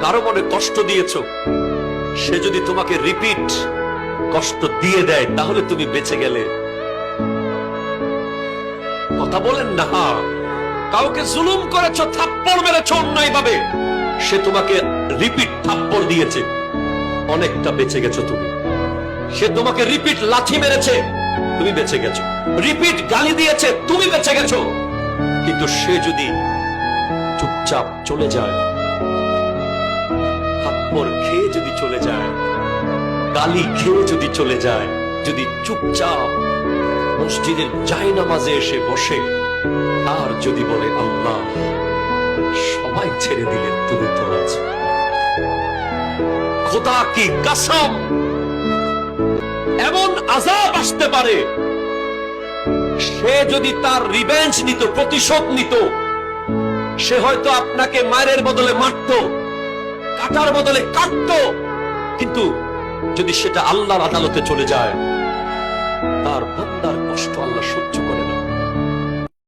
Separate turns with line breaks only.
কারো মনে কষ্ট দিয়েছো, সে যদি তোমাকে রিপিট কষ্ট দিয়ে দেয় তাহলে তুমি বেঁচে গেলে। কথা বলেন না। কাউকে জুলুম করেছো, থাপ্পড় মেরেছো অন্যায় ভাবে, সে তোমাকে রিপিট থাপ্পড় দিয়েছে, অনেকটা বেঁচে গেছো তুমি। সে তোমাকে রিপিট লাথি মেরেছে, তুমি বেঁচে গেছো। রিপিট গালি দিয়েছে, তুমি বেঁচে গেছো। কিন্তু সে যদি চুপচাপ চলে যায়, থাপ্পড় খেয়ে যদি চলে যায়, গালি খেয়ে যদি চলে যায়, যদি চুপচাপ মসজিদের জায়নামাজে এসে বসে আর যদি বলে আল্লাহ সবাই ছেড়ে দিলেন, তুমি তো আছো, খোদা কি কসম, এমন আযাব আসতে পারে, সে যদি তার রিভেঞ্জ নিত, প্রতিশোধ নিত, সে হয়তো আপনাকে মায়ের বদলে মারতো, কাটার বদলে কাটতো। কিন্তু যদি সেটা আল্লাহর আদালতে চলে যায়, তার বান্দার কষ্ট আল্লাহ